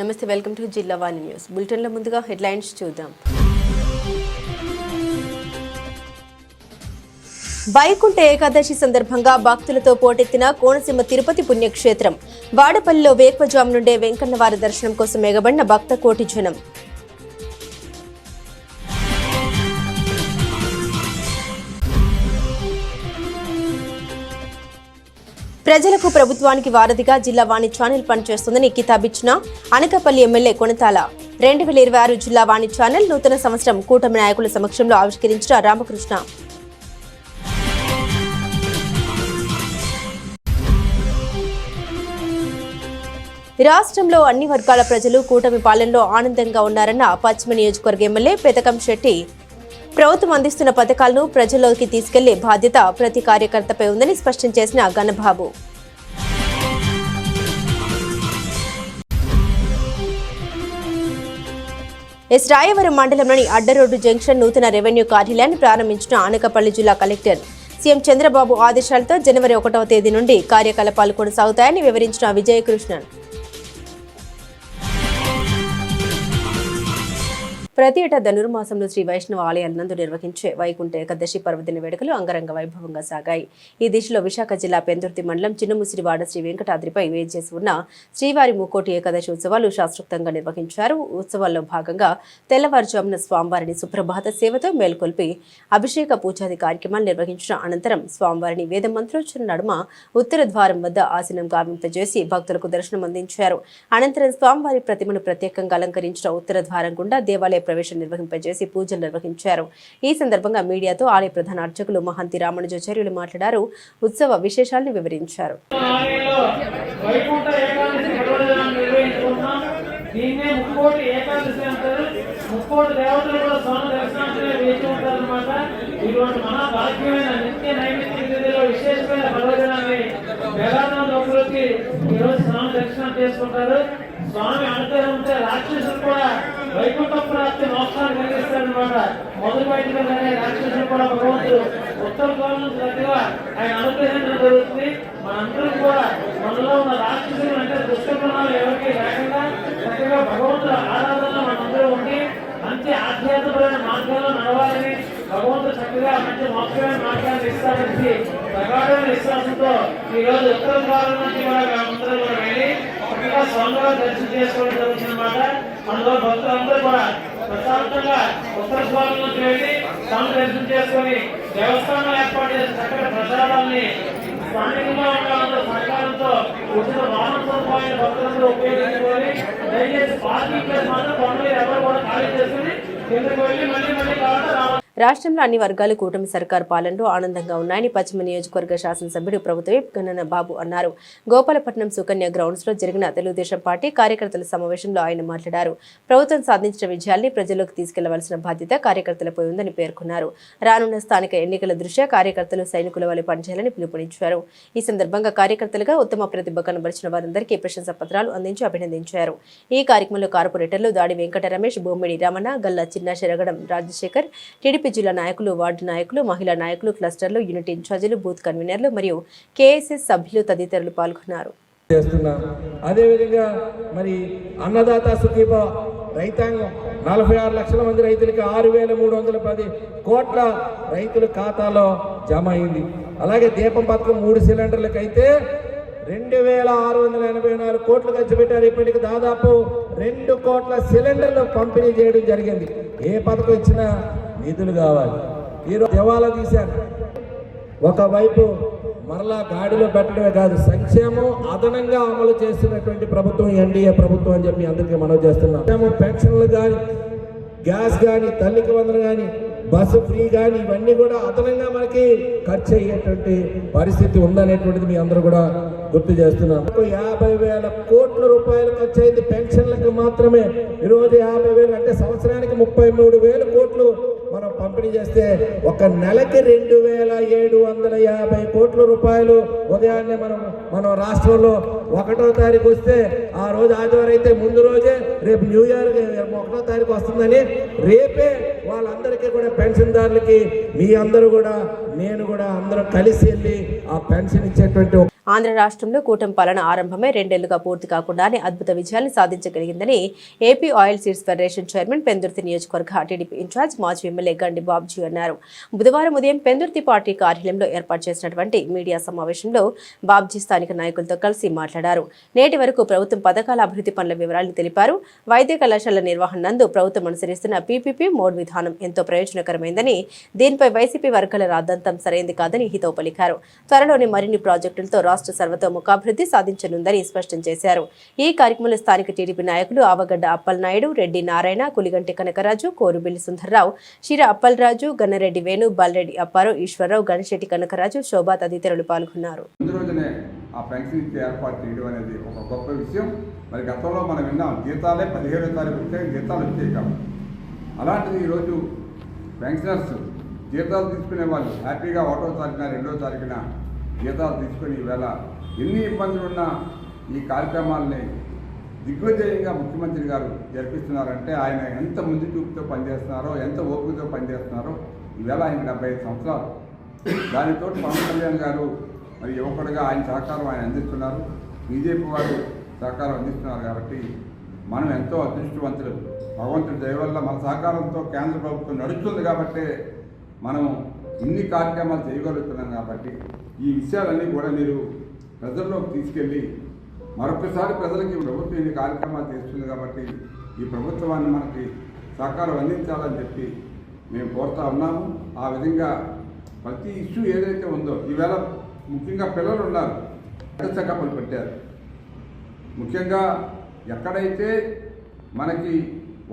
నమస్తే, welcome to జిల్లా వాణి news బులెటిన్లో ముందుగా హెడ్లైన్స్ చూద్దాం. వైకుంఠ ఏకాదశి సందర్భంగా భక్తులతో పోటెత్తిన కోనసీమ తిరుపతి పుణ్యక్షేత్రం. వాడపల్లిలో వేకువజాము నుండే వెంకన్నవారి దర్శనం కోసం ఎగబడిన భక్త కోటి జనం. ప్రజలకు ప్రభుత్వానికి వారధిగా జిల్లా వాణి ఛానల్ పనిచేస్తుందని కితాబిచ్చిన అనకాపల్లి ఎమ్మెల్యే కొనతాల. 2026 జిల్లా వాణి ఛానల్ నూతన సంవత్సరం కూటమి నాయకుల సమక్షంలో ఆవిష్కరించిన రామకృష్ణ. రాష్ట్రంలో అన్ని వర్గాల ప్రజలు కూటమి పాలనలో ఆనందంగా ఉన్నారన్న పశ్చిమ నియోజకవర్గ ఎమ్మెల్యే పెతకం శెట్టి. ప్రభుత్వం అందిస్తున్న పథకాలను ప్రజల్లోకి తీసుకెళ్లే బాధ్యత ప్రతి కార్యకర్తపై ఉందని స్పష్టం చేసిన గణబాబు. రాయవరం మండలంలోని అడ్డరోడ్డు జంక్షన్ నూతన రెవెన్యూ కార్యాలయాన్ని ప్రారంభించిన అనకాపల్లి జిల్లా కలెక్టర్ సీఎం చంద్రబాబు ఆదేశాలతో జనవరి 1వ తేదీ నుండి కార్యకలాపాలు కొనసాగుతాయని వివరించిన విజయకృష్ణన్. ప్రతి ఏటా ధనుర్మాసంలో శ్రీ వైష్ణవ ఆలయాల నందు నిర్వహించే వైకుంఠ ఏకాదశి పర్వదిన వేడుకలు అంగరంగ వైభవంగా సాగాయి. ఈ దిశలో విశాఖ జిల్లా పెందుర్తి మండలం చిన్నముసిరివాడ శ్రీ వెంకటాద్రిపై వేంచేసి ఉన్న శ్రీవారి ముక్కోటి ఏకాదశి ఉత్సవాలు శాస్త్రోక్తంగా నిర్వహించారు. ఉత్సవాల్లో భాగంగా తెల్లవారుజామున స్వామివారిని సుప్రభాత సేవతో మేల్కొల్పి అభిషేక పూజాది కార్యక్రమాలు నిర్వహించిన అనంతరం స్వామివారిని వేద మంత్రోచ్చరణ నడుమ ఉత్తర ద్వారం వద్ద ఆసనం గావింపజేసి భక్తులకు దర్శనం అందించారు. అనంతరం స్వామివారి ప్రతిమను ప్రత్యేకంగా అలంకరించిన ఉత్తర ద్వారం గుండా దేవాలయ ప్రవేశం నిర్వహింపజేసి పూజలు నిర్వహించారు. ఈ సందర్భంగా మీడియాతో ఆలయ ప్రధాన అర్చకులు మహంతి రామానుజాచార్యులు మాట్లాడారు. ఉత్సవ విశేషాలను వివరించారు. స్వామి అనుగ్రహం ఉంటే రాక్షసులు కూడా వైకుంఠ ప్రాప్తి మోక్షాన్ని కలిగిస్తారనమాట. మొదటి బయటనే రాక్షసులు కూడా భగవంతుడు ఉత్తర ద్వారం చక్కగా ఆయన అనుగ్రహించడం జరుగుతుంది. మనందరూ కూడా మనలో ఉన్న రాక్షసులు అంటే దుష్టగుణాలు ఎవరికి లేకుండా చక్కగా భగవంతుడు ఆరాధన మనందరూ ఉండి మంచి ఆధ్యాత్మికమైన మార్గాల్లో నడవాలని భగవంతుడు చక్కగా మంచి మోక్షమైన మార్గాన్ని ఇస్తారని ప్రగాఢమైన విశ్వాసంతో ఈ రోజు ఉత్తర ద్వారం నుంచి కూడా అందరూ కూడా వెళ్ళి చక్కగా స్వామివారి దర్శనం చేసుకోవడం జరుగుతుందన్నమాట. అందులో భక్తులందరూ కూడా ప్రశాంతంగా ఉత్తర ద్వారం నుంచి వెళ్ళి స్వామి దర్శనం చేసుకుని దేవస్థానం ఏర్పాటు చేసిన చక్కటి ప్రసాదాన్ని స్థానికంగా ఉన్న సహకారంతో ఉచిత వాహన సదుపాయాన్ని భక్తులందరూ ఉపయోగించుకొని దయచేసి పార్కింగ్ ప్లేస్ మాత్రం పనులు ఎవరు కూడా ఖాళీ చేసుకుని కిందకి వెళ్ళి మళ్ళీ కావాలి. రాష్ట్రంలో అన్ని వర్గాలు కూటమి సర్కార్ పాలనలో ఆనందంగా ఉన్నాయని పశ్చిమ నియోజకవర్గ శాసనసభ్యుడు ప్రభుత్వ గణన బాబు అన్నారు. గోపాలపట్నం సుకన్య గ్రౌండ్స్ లో జరిగిన తెలుగుదేశం పార్టీ కార్యకర్తల సమావేశంలో ఆయన మాట్లాడారు. ప్రభుత్వం సాధించిన విజయాల్ని ప్రజల్లోకి తీసుకెళ్లవలసిన బాధ్యత కార్యకర్తలపై ఉందని పేర్కొన్నారు. రానున్న స్థానిక ఎన్నికల దృష్ట్యా కార్యకర్తలు సైనికుల వలె పనిచేయాలని పిలుపునిచ్చారు. ఈ సందర్భంగా కార్యకర్తలుగా ఉత్తమ ప్రతిభ కనబరిచిన వారందరికీ ప్రశంసా పత్రాలు అందించి అభినందించారు. ఈ కార్యక్రమంలో కార్పొరేటర్లు దాడి వెంకట రమేష్, బొమ్మిడి రమణ, గల్లా చిన్న శరగడం రాజశేఖర్, టీడీపీ జిల్లా నాయకులు, వార్డు నాయకులు, మహిళా నాయకులు, క్లస్టర్లు, యూనిట్ ఇన్ఛార్జీలు, బూత్ కన్వీనర్లు మరియు కేఎస్ఎస్ సభ్యులు తదితరులు పాల్గొన్నారు. అదేవిధంగా మరి అన్నదాత సుఖీభ రైతాంగం 46 లక్షల మంది రైతులకి 6,310 కోట్ల రైతుల ఖాతాలో జమ అయింది. అలాగే దీపం పథకం 3 సిలిండర్లకు అయితే 2,684 కోట్లు ఖర్చు పెట్టారు. ఇప్పటికి దాదాపు 2 కోట్ల సిలిండర్లు పంపిణీ చేయడం జరిగింది. ఏ పథకం ఇచ్చినా నిధులు కావాలి. ఈరోజు దివాలా తీశారు. ఒకవైపు మరలా గాడిలో పెట్టడమే కాదు, సంక్షేమం అదనంగా అమలు చేస్తున్నటువంటి ప్రభుత్వం ఎన్డీఏ ప్రభుత్వం అని చెప్పి అందరికీ మనవి చేస్తున్నాం. పెన్షన్లు కానీ, గ్యాస్ కానీ, తల్లికి వందలు కానీ, బస్సు ఫ్రీ కానీ ఇవన్నీ కూడా అదనంగా మనకి ఖర్చు అయ్యేటువంటి పరిస్థితి ఉందనేటువంటిది మీ అందరూ కూడా గుర్తు చేస్తున్నాం. 50,000 కోట్ల రూపాయలు ఖర్చు అయింది పెన్షన్లకు మాత్రమే. ఈరోజు 50,000 అంటే సంవత్సరానికి 33,000 కోట్లు మనం పంపిణీ చేస్తే ఒక నెలకి 2,750 కోట్ల రూపాయలు ఉదయాన్నే మనం రాష్ట్రంలో 1వ తారీఖు వస్తే ఆ రోజు ఆదివారం అయితే ముందు రోజే రేపు న్యూ ఇయర్ 1వ తారీఖు వస్తుందని రేపే వాళ్ళందరికీ కూడా పెన్షన్దారులకి మీ అందరూ కూడా నేను కూడా అందరం కలిసి వెళ్ళి ఆ పెన్షన్ ఇచ్చేటువంటి ఆంధ్ర రాష్ట్రంలో కూటమి పాలన ఆరంభమై 2 ఏళ్లుగా పూర్తి కాకుండానే అద్భుత విజయాన్ని సాధించగలిగిందని AP oil seeds federation chairman Pendurthi నియోజకవర్గ టీడీపీ ఇన్ఛార్జ్ మాజీ ఎమ్మెల్యే గండి బాబ్జీ అన్నారు. బుధవారం ఉదయం పెందుర్తి పార్టీ కార్యాలయంలో ఏర్పాటు చేసినటువంటి మీడియా సమావేశంలో బాబ్జీ స్థానిక నాయకులతో కలిసి మాట్లాడారు. నేటి వరకు ప్రభుత్వం పథకాల అభివృద్ధి పనుల వివరాలను తెలిపారు. వైద్య కళాశాల నిర్వహణ నందు ప్రభుత్వం అనుసరిస్తున్న పీపీపీ మోడ్ విధానం ఎంతో ప్రయోజనకరమైందని, దీనిపై వైసీపీ వర్గాల రాద్ధాంతం సరైంది కాదని హితవు పలికారు. త్వరలోని మరిన్ని ప్రాజెక్టులతో రాష్ట్ర సర్వతోముఖాభివృద్ధి సాధించనుందని స్పష్టం చేశారు. ఈ కార్యక్రమంలో స్థానిక టీడీపీ నాయకులు ఆవగడ్డ అప్పలనాయుడు, రెడ్డి నారాయణ, కులిగంటి కనకరాజు, కోరుబిల్లి సుందర్రావు, శిర అప్పలరాజు, గన్నరెడ్డి వేణు, బాలరెడ్డి అప్పారావు, ఈశ్వరరావు, గణశెట్టి కనకరాజు, శోభా తదితరులు పాల్గొన్నారు. ఆ పెన్షన్ ఇచ్చే ఏర్పాటు చేయడం అనేది ఒక గొప్ప విషయం. మరి గతంలో మనం విన్నాం, జీతాలే 17వ తారీఖు వచ్చే జీతాలు వచ్చాయి కాబట్టి. అలాంటిది ఈరోజు పెన్షనర్స్ జీతాలు తీసుకునే వాళ్ళు హ్యాపీగా 1వ తారీఖున 2వ తారీఖున జీతాలు తీసుకొని ఈవేళ ఎన్ని ఇబ్బందులున్నా ఈ కార్యక్రమాలని దిగ్విజయంగా ముఖ్యమంత్రి గారు జరిపిస్తున్నారంటే ఆయన ఎంత ముందు చూపుతో పనిచేస్తున్నారో, ఎంత ఓపికతో పనిచేస్తున్నారో. ఈవేళ ఆయన 75 సంవత్సరాలు. దానితో పవన్ కళ్యాణ్ గారు మరి యువకుడిగా ఆయన సహకారం ఆయన అందిస్తున్నారు. బీజేపీ వారు సహకారం అందిస్తున్నారు. కాబట్టి మనం ఎంతో అదృష్టవంతులు. భగవంతుడి దయ వల్ల మన సహకారంతో కేంద్ర ప్రభుత్వం నడుస్తుంది కాబట్టి మనం ఇన్ని కార్యక్రమాలు చేయగలుగుతున్నాం. కాబట్టి ఈ విషయాలన్నీ కూడా మీరు ప్రజల్లోకి తీసుకెళ్ళి మరొకసారి ప్రజలకి ప్రభుత్వం ఇన్ని కార్యక్రమాలు చేస్తుంది కాబట్టి ఈ ప్రభుత్వాన్ని మనకి సహకారం అందించాలని చెప్పి మేము కోరుతా ఉన్నాము. ఆ విధంగా ప్రతి ఇష్యూ ఏదైతే ఉందో ఈవేళ ముఖ్యంగా పిల్లలు ఉన్నారు, చెకప్లు పెట్టారు. ముఖ్యంగా ఎక్కడైతే మనకి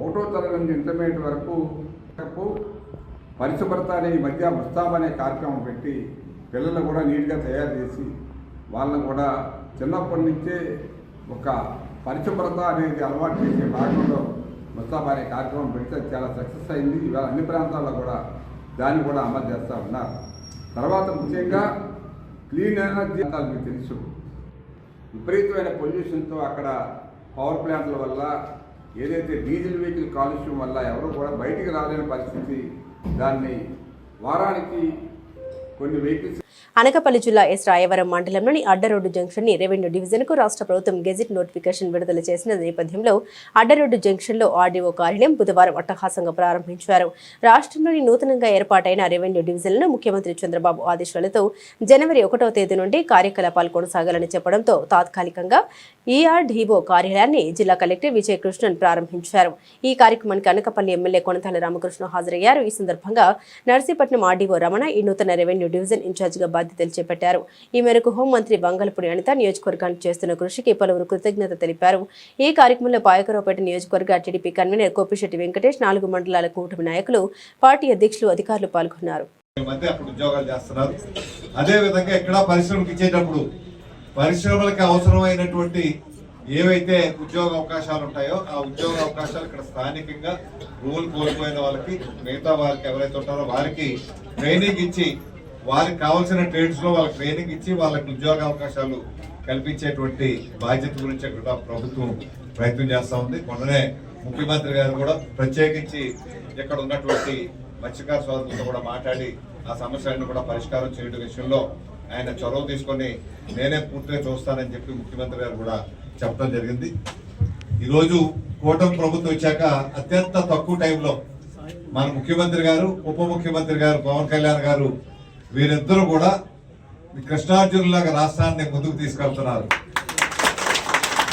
1వ తరగతి నుంచి ఇంటర్మీడియట్ వరకు పరిశుభ్రత అనే ఈ మధ్య ముస్తాబ్ అనే కార్యక్రమం పెట్టి పిల్లలు కూడా నీట్గా తయారు చేసి వాళ్ళని కూడా చిన్నప్పటి నుంచే ఒక పరిశుభ్రత అనేది అలవాటు చేసే భాగంలో ముస్తాబ్ అనే కార్యక్రమం పెడితే చాలా సక్సెస్ అయింది. ఇవాళ అన్ని ప్రాంతాల్లో కూడా దాన్ని కూడా అమలు చేస్తూ ఉన్నారు. తర్వాత ముఖ్యంగా క్లీన్ ఎనర్జీ అంతా మీకు తెలుసు, విపరీతమైన పొల్యూషన్తో అక్కడ పవర్ ప్లాంట్ల వల్ల ఏదైతే డీజిల్ వెహికల్ కాలుష్యం వల్ల ఎవరు కూడా బయటికి రాలేని పరిస్థితి. దాన్ని వారానికి కొన్ని వెహికల్స్ అనకాపల్లి జిల్లా ఎస్ రాయవరం మండలంలోని అడ్డరోడ్డు జంక్షన్ ని రెవెన్యూ డివిజన్ కు రాష్ట్ర ప్రభుత్వం గెజిట్ నోటిఫికేషన్ విడుదల చేసిన నేపథ్యంలో అడ్డరోడ్డు జంక్షన్ లో ఆర్డీఓ కార్యాలయం బుధవారం అట్టహాసంగా ప్రారంభించారు. రాష్ట్రంలోని నూతనంగా ఏర్పాటైన రెవెన్యూ డివిజన్లను ముఖ్యమంత్రి చంద్రబాబు ఆదేశాలతో జనవరి 1వ తేదీ నుండి కార్యకలాపాలు కొనసాగాలని చెప్పడంతో తాత్కాలికంగా ఈఆర్డీఓ కార్యాలయాన్ని జిల్లా కలెక్టర్ విజయ్ కృష్ణన్ ప్రారంభించారు. ఈ కార్యక్రమానికి అనకాపల్లి ఎమ్మెల్యే కొనతాల రామకృష్ణ హాజరయ్యారు. ఈ సందర్భంగా నర్సీపట్నం ఆర్డీఓ రమణ ఈ నూతన రెవెన్యూ డివిజన్ ఇన్ఛార్జిగా బాధ్యతలు చేపట్టారు. ఈ మేరకు హోంమంత్రి వంగలపూడి అనిత నియోజకవర్గానికి చేస్తున్న కృషికి పలువురు కృతజ్ఞత తెలిపారు. ఈ కార్యక్రమంలో పాయకరావుపేట నియోజకవర్గ టీడీపీ కన్వీనర్ కోపిశెట్టి వెంకటేష్, 4 మండలాల కూటమి నాయకులు, పార్టీ అధ్యక్షులు, అధికారులు పాల్గొన్నారు. పరిశ్రమలకు అవసరమైనటువంటి ఏవైతే ఉద్యోగ అవకాశాలు ఉంటాయో ఆ ఉద్యోగ అవకాశాలు ఇక్కడ స్థానికంగా రూల్ కోల్పోయిన వాళ్ళకి, మిగతా వారికి ఎవరైతే ఉంటారో వారికి ట్రైనింగ్ ఇచ్చి, వారికి కావాల్సిన ట్రేడ్స్ లో వాళ్ళకి ట్రైనింగ్ ఇచ్చి వాళ్ళకి ఉద్యోగ అవకాశాలు కల్పించేటువంటి బాధ్యత గురించి ఇక్కడ ప్రభుత్వం ప్రయత్నం చేస్తా ఉంది. మొన్ననే ముఖ్యమంత్రి గారు కూడా ప్రత్యేకించి ఇక్కడ ఉన్నటువంటి మత్స్యకార సోదరులతో కూడా మాట్లాడి ఆ సమస్యలను కూడా పరిష్కారం చేయడం విషయంలో ఆయన చొరవ తీసుకొని నేనే పూర్తిగా చూస్తానని చెప్పి ముఖ్యమంత్రి గారు కూడా చెప్పడం జరిగింది. ఈరోజు కూటమి ప్రభుత్వం వచ్చాక అత్యంత తక్కువ టైంలో మన ముఖ్యమంత్రి గారు, ఉప ముఖ్యమంత్రి గారు పవన్ కళ్యాణ్ గారు వీరిద్దరూ కూడా కృష్ణార్జునులాగా రాష్ట్రాన్ని ముందుకు తీసుకెళ్తున్నారు.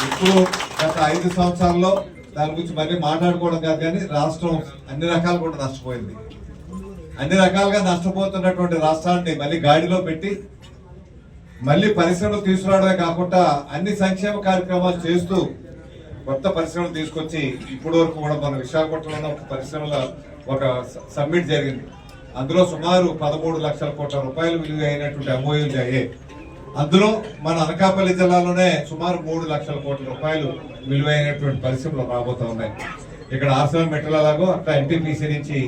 ఇప్పుడు గత 5 సంవత్సరాల్లో దాని గురించి మళ్ళీ మాట్లాడుకోవడం కాదు, కానీ రాష్ట్రం అన్ని రకాలు కూడా నష్టపోయింది. అన్ని రకాలుగా నష్టపోతున్నటువంటి రాష్ట్రాన్ని మళ్ళీ గాడిలో పెట్టి మళ్ళీ పరిశ్రమలు తీసుకురావడమే కాకుండా అన్ని సంక్షేమ కార్యక్రమాలు చేస్తూ కొత్త పరిశ్రమలు తీసుకొచ్చి ఇప్పటి వరకు కూడా మన విశాఖపట్నంలో ఒక పరిశ్రమల ఒక సమ్మిట్ జరిగింది. అందులో సుమారు 13 లక్షల కోట్ల రూపాయలు విలువ అయినటువంటి ఎంఓయూలు అయ్యాయి. అందులో మన అనకాపల్లి జిల్లాలోనే సుమారు 3 లక్షల కోట్ల రూపాయలు విలువైనటువంటి పరిశ్రమలు రాబోతా ఉన్నాయి. ఇక్కడ ఆర్సెల్ మెటల్ అలాగో అట్లా ఎన్టీపీసీ నుంచి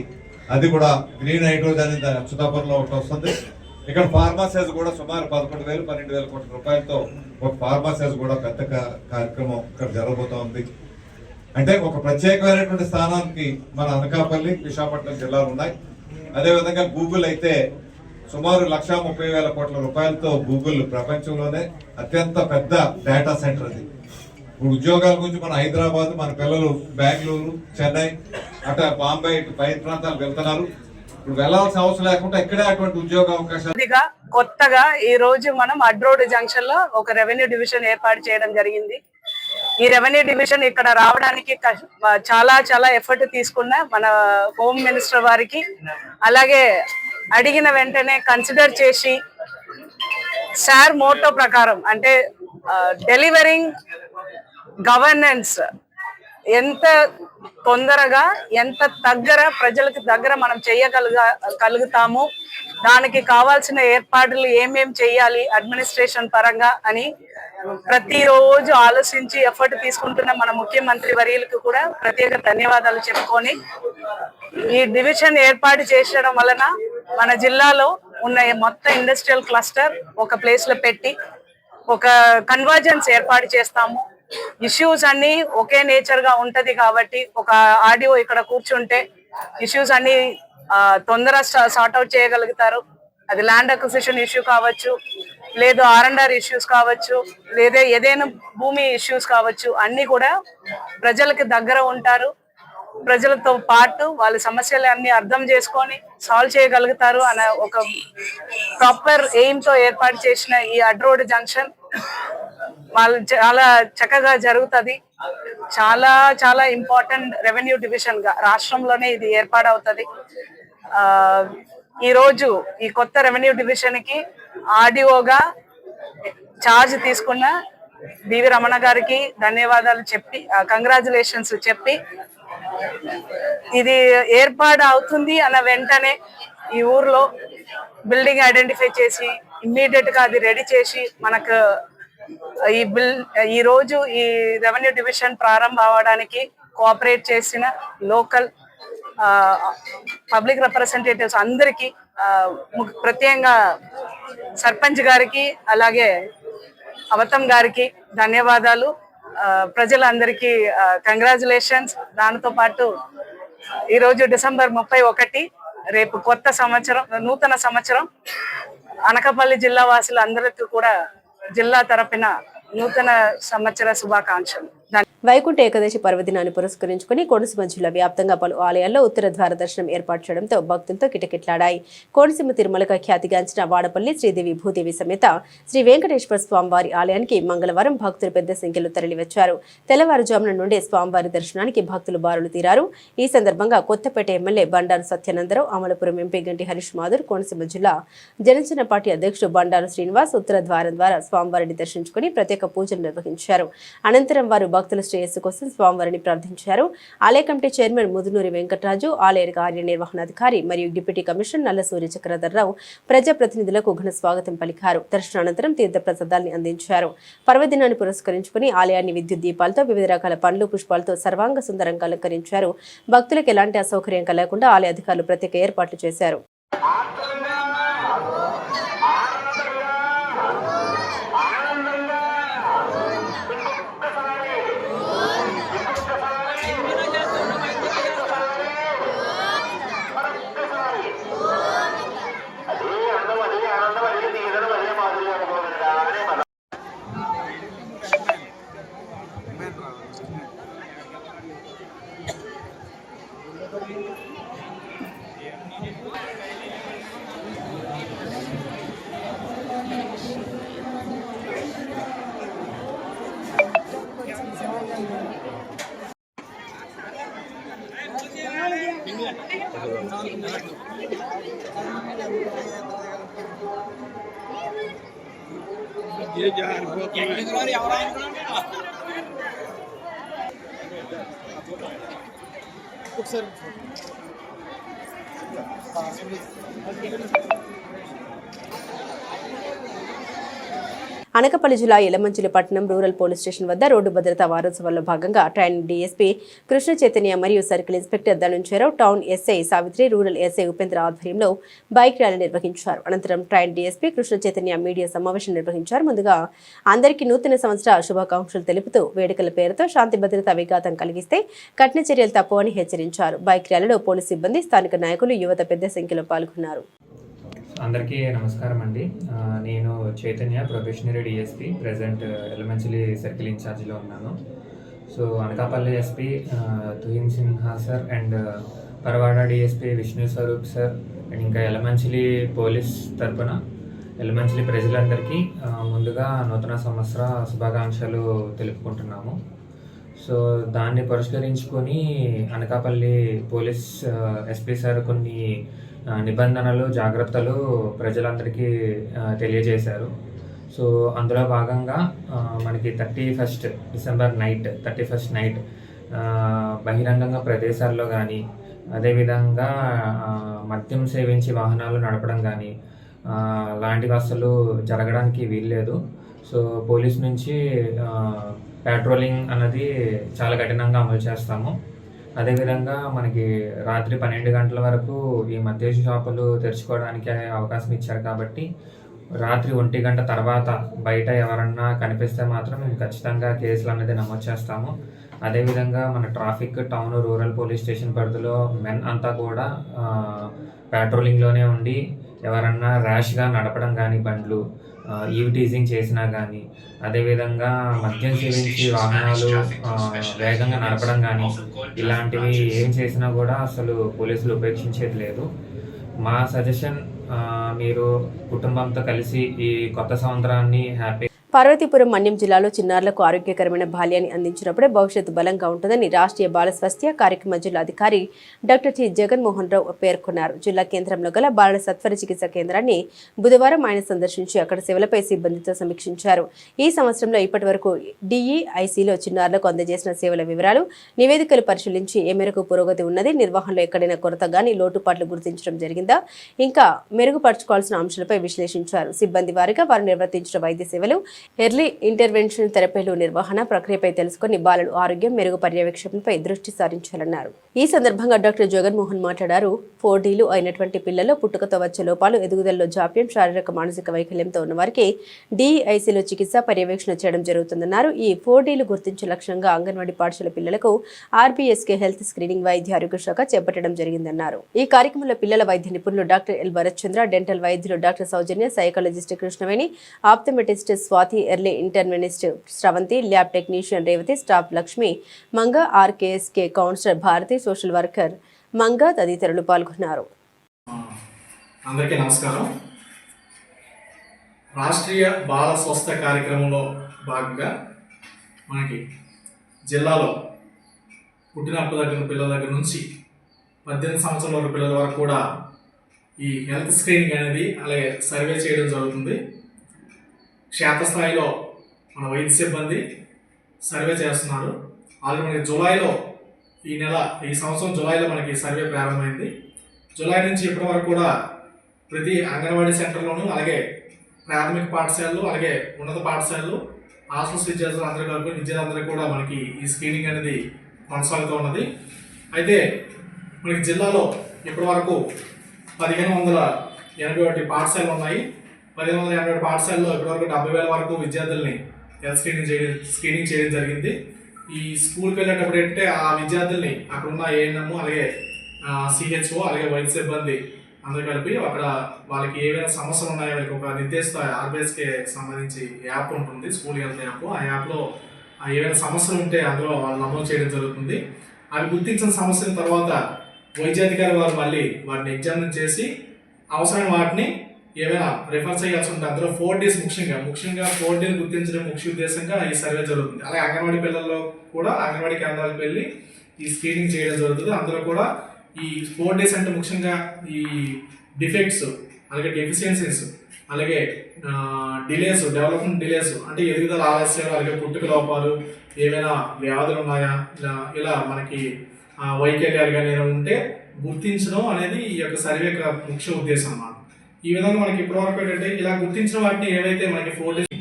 అది కూడా గ్రీన్ హైడ్రోజన్ అచ్యుతాపురంలో ఒకటి వస్తుంది. ఇక్కడ ఫార్మాసైజ్ కూడా సుమారు 11,000 12,000 కోట్ల రూపాయలతో ఒక ఫార్మాసైజ్ కూడా పెద్ద కార్యక్రమం ఇక్కడ జరగబోతా ఉంది. అంటే ఒక ప్రత్యేకమైనటువంటి స్థానానికి మన అనకాపల్లి విశాఖపట్నం జిల్లాలు ఉన్నాయి. అదేవిధంగా గూగుల్ అయితే సుమారు 1,30,000 కోట్ల రూపాయలతో గూగుల్ ప్రపంచంలోనే అత్యంత పెద్ద డేటా సెంటర్ అది. ఇప్పుడు ఉద్యోగాల గురించి మన హైదరాబాద్, మన పిల్లలు బెంగళూరు, చెన్నై, అటు బాంబే, ఇటు పై ప్రాంతాలు వెళ్తున్నారు. ఇప్పుడు వెళ్లాల్సిన అవసరం లేకుండా ఇక్కడే అటువంటి ఉద్యోగ అవకాశాలు. కొత్తగా ఈ రోజు మనం అడ్రోడ్ జంక్షన్ లో ఒక రెవెన్యూ డివిజన్ ఏర్పాటు చేయడం జరిగింది. ఈ రెవెన్యూ డివిజన్ ఇక్కడ రావడానికి చాలా చాలా ఎఫర్ట్ తీసుకున్న మన హోమ్ మినిస్టర్ వారికి, అలాగే అడిగిన వెంటనే కన్సిడర్ చేసి సార్ మోటో ప్రకారం అంటే డెలివరింగ్ గవర్నెన్స్ ఎంత తొందరగా ఎంత దగ్గర ప్రజలకు దగ్గర మనం చేయగలుగుతాము, దానికి కావాల్సిన ఏర్పాట్లు ఏమేం చేయాలి అడ్మినిస్ట్రేషన్ పరంగా అని ప్రతిరోజు ఆలోచించి ఎఫర్ట్ తీసుకుంటున్న మన ముఖ్యమంత్రి వర్యులకు కూడా ప్రత్యేక ధన్యవాదాలు చెప్పుకొని, ఈ డివిజన్ ఏర్పాటు చేసడం వలన మన జిల్లాలో ఉన్న మొత్తం ఇండస్ట్రియల్ క్లస్టర్ ఒక ప్లేస్ లో పెట్టి ఒక కన్వర్జెన్స్ ఏర్పాటు చేస్తాము. ఇష్యూస్ అన్ని ఒకే నేచర్ గా ఉంటది కాబట్టి ఒక ఆడియో ఇక్కడ కూర్చుంటే ఇష్యూస్ అన్ని తొందరగా సార్ట్ అవుట్ చేయగలుగుతారు. అది ల్యాండ్ అక్విజిషన్ ఇష్యూ కావచ్చు, లేదు R&R ఇష్యూస్ కావచ్చు, లేదా ఏదైనా భూమి ఇష్యూస్ కావచ్చు, అన్ని కూడా ప్రజలకు దగ్గర ఉంటారు. ప్రజలతో పాటు వాళ్ళ సమస్యలు అన్ని అర్థం చేసుకొని సాల్వ్ చేయగలుగుతారు అనే ఒక ప్రాపర్ ఎయిమ్ తో ఏర్పాటు చేసిన ఈ అడ్రోడ్ జంక్షన్ వాళ్ళు చాలా చక్కగా జరుగుతుంది. చాలా చాలా ఇంపార్టెంట్ రెవెన్యూ డివిజన్ గా రాష్ట్రంలోనే ఇది ఏర్పాటవుతుంది. ఈ రోజు ఈ కొత్త రెవెన్యూ డివిజన్ కి ఆర్డీఓగా ఛార్జ్ తీసుకున్న బివి రమణ గారికి ధన్యవాదాలు చెప్పి, కంగ్రాచులేషన్స్ చెప్పి, ఇది ఏర్పాటు అవుతుంది అన్న వెంటనే ఈ ఊర్లో బిల్డింగ్ ఐడెంటిఫై చేసి ఇమ్మీడియట్ గా అది రెడీ చేసి మనకు ఈ రోజు ఈ రెవెన్యూ డివిజన్ ప్రారంభం అవడానికి కోఆపరేట్ చేసిన లోకల్ పబ్లిక్ రిప్రజెంటేటివ్స్ అందరికి, ప్రత్యేకంగా సర్పంచ్ గారికి అలాగే అవతం గారికి ధన్యవాదాలు. ప్రజలందరికీ కంగ్రాచులేషన్స్. దానితో పాటు ఈరోజు డిసెంబర్ 31, రేపు కొత్త సంవత్సరం, నూతన సంవత్సరం. అనకాపల్లి జిల్లా వాసులు అందరికీ కూడా జిల్లా తరపున నూతన సంవత్సర శుభాకాంక్షలు. వైకుంఠ ఏకాదశి పర్వదినాన్ని పురస్కరించుకుని కోనసీమ జిల్లా వ్యాప్తంగా పలు ఆలయాల్లో ఉత్తర ద్వార దర్శనం ఏర్పాటు చేయడంతో భక్తులతో కిటకిట్లాడాయి. కోనసీమ తిరుమలగా ఖ్యాతిగాంచిన వాడపల్లి శ్రీదేవి భూదేవి సమేత శ్రీ వెంకటేశ్వర స్వామివారి ఆలయానికి మంగళవారం భక్తులు పెద్ద సంఖ్యలో తరలివచ్చారు. తెల్లవారుజామున నుండే స్వామివారి దర్శనానికి భక్తులు బారులు తీరారు. ఈ సందర్భంగా కొత్తపేట ఎమ్మెల్యే బండారు సత్యానందరావు, అమలాపురం ఎంపీ గంటి హరీష్ మాధుర్, కోనసీమ జిల్లా జనసేన పార్టీ అధ్యక్షుడు బండారు శ్రీనివాస్ ఉత్తర ద్వారం ద్వారా స్వామివారిని దర్శించుకుని ప్రత్యేక పూజలు నిర్వహించారు. అనంతరం వారు భక్తుల శ్రేయస్సు కోసం స్వామివారిని ప్రార్థించారు. ఆలయ కమిటీ చైర్మన్ ముదునూరి వెంకటరాజు, ఆలయ కార్యనిర్వహణాధికారి మరియు డిప్యూటీ కమిషనర్ నల్ల సూర్య చక్రధర్రావు ప్రజాప్రతినిధులకు ఘన స్వాగతం పలికారు. దర్శనానంతరం తీర్థ ప్రసాదాన్ని అందించారు. పర్వదినాన్ని పురస్కరించుకుని ఆలయాన్ని విద్యుత్ దీపాలతో, వివిధ రకాల పండ్లు, పుష్పాలతో సర్వాంగ సుందరంగా అలంకరించారు. భక్తులకు ఎలాంటి అసౌకర్యం కలగకుండా ఆలయ అధికారులు ప్రత్యేక ఏర్పాట్లు చేశారు. అనకాపల్లి జిల్లా యలమంచిలి పట్టణం రూరల్ పోలీస్ స్టేషన్ వద్ద రోడ్డు భద్రతా వారోత్సవాల్లో భాగంగా ట్రైనింగ్ డీఎస్పీ కృష్ణ చైతన్య మరియు circle inspector Dhananjaya Rao, town SI Savitri, rural SI Upendra ఆధ్వర్యంలో బైక్ ర్యాలీ నిర్వహించారు. అనంతరం train DSP Krishna Chaitanya media సమావేశం నిర్వహించారు. ముందుగా అందరికీ నూతన సంవత్సర శుభాకాంక్షలు తెలుపుతూ వేడుకల పేరుతో శాంతి భద్రత విఘాతం కలిగిస్తే కఠిన చర్యలు తప్పవని హెచ్చరించారు. బైక్ ర్యాలీలో పోలీస్ సిబ్బంది, స్థానిక నాయకులు, యువత పెద్ద సంఖ్యలో పాల్గొన్నారు. అందరికీ నమస్కారం అండి. నేను Chaitanya, probationary DSP, present Yelamanchili circle ఇన్ఛార్జ్లో ఉన్నాను. So Anakapalli SP Tuhin Sinha sir and Parawada DSP Vishnu Swaroop sir and ఇంకా ఎలమంచిలి పోలీస్ తరపున ఎలమంచిలి ప్రజలందరికీ ముందుగా నూతన సంవత్సర శుభాకాంక్షలు తెలుపుకుంటున్నాము. సో దాన్ని పురస్కరించుకొని అనకాపల్లి పోలీస్ ఎస్పీ సార్ కొన్ని నిబంధనలు, జాగ్రత్తలు ప్రజలందరికీ తెలియజేశారు. సో అందులో భాగంగా మనకి 31st డిసెంబర్ నైట్ బహిరంగంగా ప్రదేశాల్లో కానీ, అదేవిధంగా మద్యం సేవించి వాహనాలు నడపడం కానీ లాంటివి అసలు జరగడానికి వీల్లేదు. సో పోలీస్ నుంచి పెట్రోలింగ్ అన్నది చాలా కఠినంగా అమలు చేస్తాము. అదేవిధంగా మనకి రాత్రి 12 గంటల వరకు ఈ మద్య షాపులు తెరుచుకోవడానికి అవకాశం ఇచ్చారు కాబట్టి రాత్రి 1 గంట తర్వాత బయట ఎవరన్నా కనిపిస్తే మాత్రం మేము ఖచ్చితంగా కేసులు అనేది నమోదు చేస్తాము. అదేవిధంగా మన traffic, town, rural police station పరిధిలో మెన్ అంతా కూడా పెట్రోలింగ్లోనే ఉండి ఎవరన్నా ర్యాష్గా నడపడం కానీ, బండ్లు ఈవ్ టీజింగ్ చేసినా కానీ, అదేవిధంగా మద్యం సేవించి వాహనాలు వేగంగా నడపడం కానీ ఇలాంటివి ఏం చేసినా కూడా అసలు పోలీసులు ఉపేక్షించేది లేదు. మా సజెషన్, మీరు కుటుంబంతో కలిసి ఈ కొత్త సంవత్సరాన్ని హ్యాపీ. పార్వతీపురం మన్యం జిల్లాలో చిన్నారులకు ఆరోగ్యకరమైన బాల్యాన్ని అందించినప్పుడే భవిష్యత్తు బలంగా ఉంటుందని రాష్ట్రీయ బాల స్వాస్థ్య కార్యక్రమ జిల్లా అధికారి డాక్టర్ టి జగన్మోహన్ రావు పేర్కొన్నారు. జిల్లా కేంద్రంలో గల బాలల సత్వర చికిత్స కేంద్రాన్ని బుధవారం ఆయన సందర్శించి అక్కడ సేవలపై సిబ్బందితో సమీక్షించారు. ఈ సంవత్సరంలో ఇప్పటి వరకు డిఈఐసిలో చిన్నారులకు అందజేసిన సేవల వివరాలు, నివేదికలు పరిశీలించి ఏ మేరకు పురోగతి ఉన్నది, నిర్వహణలో ఎక్కడైనా కొరత గానీ లోటుపాట్లు గుర్తించడం జరిగిందా, ఇంకా మెరుగుపరచుకోవాల్సిన అంశాలపై విశ్లేషించారు. సిబ్బంది వారీగా వారు నిర్వర్తించిన వైద్య సేవలు, ఎర్లీ ఇంటర్వెన్షన్ థెరపీలు నిర్వహణ ప్రక్రియపై తెలుసుకుని బాలలు ఆరోగ్యం మెరుగు పర్యవేక్షణపై దృష్టి సారించాలన్నారు. ఈ సందర్భంగా డాక్టర్ జగన్మోహన్ మాట్లాడారు. 4Dలు అయినటువంటి పిల్లల్లో పుట్టుకతో వచ్చే లోపాలు, ఎదుగుదలలో జాప్యం, శారీరక మానసిక వైకల్యంతో ఉన్న వారికి డిఐసిలో చికిత్స పర్యవేక్షణ చేయడం జరుగుతుందన్నారు. ఈ 4Dలు గుర్తించే లక్ష్యంగా అంగన్వాడీ పాఠశాల పిల్లలకు ఆర్బీఎస్కే హెల్త్ స్క్రీనింగ్ వైద్య ఆరోగ్య శాఖ చేపట్టడం జరిగిందన్నారు. ఈ కార్యక్రమంలో పిల్లల వైద్య నిపుణులు doctor L Bharat Chandra, dental వైద్యులు doctor Soujanya, psychologist Krishnaveni, optometrist Swathi, early interventionist Sravanthi, lab technician Revathi, staff Lakshmi, Manga, RKSK counsellor Bharathi, social worker Manga తదితరులు పాల్గొన్నారు. అందరికీ నమస్కారం. రాష్ట్రీయ బాల స్వాస్థ్య కార్యక్రమంలో భాగంగా మనకి జిల్లాలో పుట్టినప్పుడు దగ్గర పిల్లల దగ్గర నుంచి 18 సంవత్సరాల వరకు పిల్లల వరకు కూడా ఈ హెల్త్ స్క్రీనింగ్ అనేది అలాగే సర్వే చేయడం జరుగుతుంది. క్షేత్రస్థాయిలో మన వైద్య సిబ్బంది సర్వే చేస్తున్నారు. ఆల్రెడీ మనకి జూలైలో ఈ సంవత్సరం జూలైలో మనకి సర్వే ప్రారంభమైంది. జూలై నుంచి ఇప్పటి వరకు కూడా ప్రతి అంగన్వాడీ సెంటర్లోనూ, అలాగే ప్రాథమిక పాఠశాలలు, అలాగే ఉన్నత పాఠశాలలు, హాస్టల్స్ విద్యార్థులు అందరూ కలిపి విద్యార్థులందరూ కూడా మనకి ఈ స్క్రీనింగ్ అనేది కొనసాగుతూ ఉన్నది. అయితే మనకి జిల్లాలో ఇప్పటి వరకు 1581 పాఠశాలలు ఉన్నాయి. 1581 పాఠశాలలో ఇప్పటివరకు 70,000 వరకు విద్యార్థుల్ని హెల్త్ స్క్రీనింగ్ చేయడం జరిగింది. ఈ స్కూల్కి వెళ్ళేటప్పుడు ఏంటంటే ఆ విద్యార్థుల్ని అక్కడ ఉన్న ఏఎన్ఎం, అలాగే సిహెచ్ఓ, అలాగే వైద్య సిబ్బంది అందరూ కలిపి అక్కడ వాళ్ళకి ఏవైనా సమస్యలు ఉన్నాయో వాళ్ళకి ఒక నిర్దేశిత ఆర్బీఎస్కే సంబంధించి యాప్ ఉంటుంది, స్కూల్ హెల్త్ యాప్. ఆ యాప్లో ఏవైనా సమస్యలు ఉంటే అందులో వాళ్ళు నమోదు చేయడం జరుగుతుంది. అవి గుర్తించిన సమస్యల తర్వాత వైద్యాధికారి వారు మళ్ళీ వాటిని ఎగ్జామిన్ చేసి అవసరమైన వాటిని ఏమైనా రిఫర్ చేయాల్సి ఉంటుంది. అందులో 4Ds ముఖ్యంగా 4Dని గుర్తించడం ముఖ్య ఉద్దేశంగా ఈ సర్వే జరుగుతుంది. అలాగే అంగన్వాడీ పిల్లల్లో కూడా అంగన్వాడీ కేంద్రాలకు వెళ్ళి ఈ స్క్రీనింగ్ చేయడం జరుగుతుంది. అందులో కూడా ఈ 4Ds అంటే ముఖ్యంగా ఈ డిఫెక్ట్స్, అలాగే డెఫిషియన్సీస్, అలాగే డిలేస్, డెవలప్మెంట్ డిలేస్ అంటే ఎదుగుదల ఆలస్యాలు, అలాగే పుట్టుక లోపాలు, ఏమైనా వ్యాధులు ఉన్నాయా, ఇలా మనకి వైకల్యాలు కానీ ఏమైనా ఉంటే గుర్తించడం అనేది ఈ యొక్క సర్వే యొక్క ముఖ్య ఉద్దేశం అన్నమాట. ఈ విధంగా మనకి ఇప్పటివరకు ఏంటంటే ఇలా గుర్తించిన వాటిని ఏవైతే మనకి 4Ds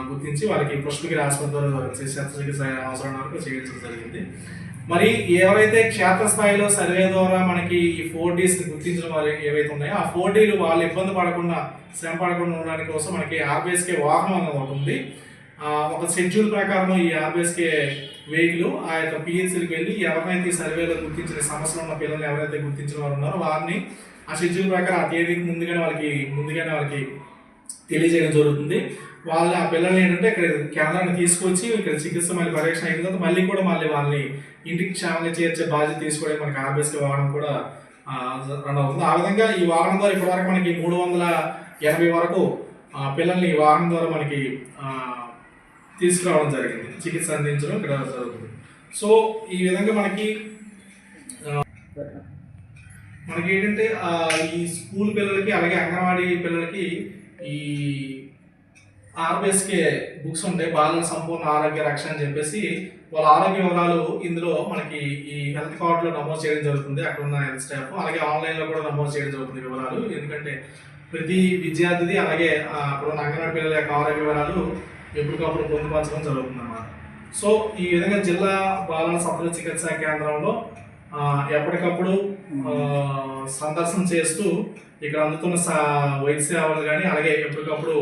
గుర్తించి వాళ్ళకి పుష్పగిరి ఆసుపత్రిలో శస్త్రచికిత్స అవసరం వరకు చేయించడం జరిగింది. మరి ఎవరైతే క్షేత్రస్థాయిలో సర్వే ద్వారా మనకి ఈ 4Ds గుర్తించిన వాళ్ళు ఏవైతే ఉన్నాయో ఆ 4Dలు వాళ్ళు ఇబ్బంది పడకుండా శ్రమ పడకుండా ఉండడానికి కోసం మనకి ఆర్బీఎస్కే వాహనం అనేది ఒకటి ఉంది. ఒక షెడ్యూల్ ప్రకారం ఈ ఆర్బీఎస్కే వెహికల్ ఆ యొక్క పిహెచ్సికి వెళ్ళి ఎవరైతే ఈ సర్వేలో గుర్తించిన సమస్యలు ఉన్న పిల్లలు ఎవరైతే గుర్తించిన వారు ఉన్నారో వారిని ఆ షెడ్యూల్ ప్రకారం ఆ తేదీకి ముందుగానే వాళ్ళకి తెలియజేయడం జరుగుతుంది. వాళ్ళ ఆ పిల్లల్ని ఏంటంటే ఇక్కడ కేంద్రాన్ని తీసుకొచ్చి ఇక్కడ చికిత్స మళ్ళీ పరీక్ష అయిన తర్వాత మళ్ళీ వాళ్ళని ఇంటికి క్షేమంగా చేర్చే బాధ్యత తీసుకోవడం మనకి ఆర్బీఎస్కే వాహనం కూడా రన్ అవుతుంది. ఆ విధంగా ఈ వాహనం ద్వారా ఇప్పటివరకు మనకి 380 వరకు పిల్లల్ని ఈ వాహనం ద్వారా మనకి తీసుకురావడం జరిగింది, చికిత్స అందించడం ఇక్కడ జరుగుతుంది. సో ఈ విధంగా మనకి ఏంటంటే ఈ స్కూల్ పిల్లలకి అలాగే అంగన్వాడీ పిల్లలకి ఈ ఆర్బీఎస్కే బుక్స్ ఉంటాయి, బాలల సంపూర్ణ ఆరోగ్య రక్షణ అని చెప్పేసి వాళ్ళ ఆరోగ్య వివరాలు ఇందులో మనకి ఈ హెల్త్ కార్డులో నమోదు చేయడం జరుగుతుంది. అక్కడ ఉన్న హెల్త్ స్టాఫ్ అలాగే ఆన్లైన్లో కూడా నమోదు చేయడం జరుగుతుంది వివరాలు. ఎందుకంటే ప్రతి విద్యార్థిది అలాగే అక్కడ ఉన్న అంగన్వాడీ పిల్లల యొక్క ఆరోగ్య వివరాలు ఎప్పటికప్పుడు పొందుపరచడం జరుగుతుంది అన్నమాట. సో ఈ విధంగా జిల్లా బాలల సంపూర్ణ చికిత్సా కేంద్రంలో ఎప్పటికప్పుడు సందర్శన చేస్తూ ఇక్కడ అందుతున్న వైద్య సేవలు కానీ అలాగే ఎప్పటికప్పుడు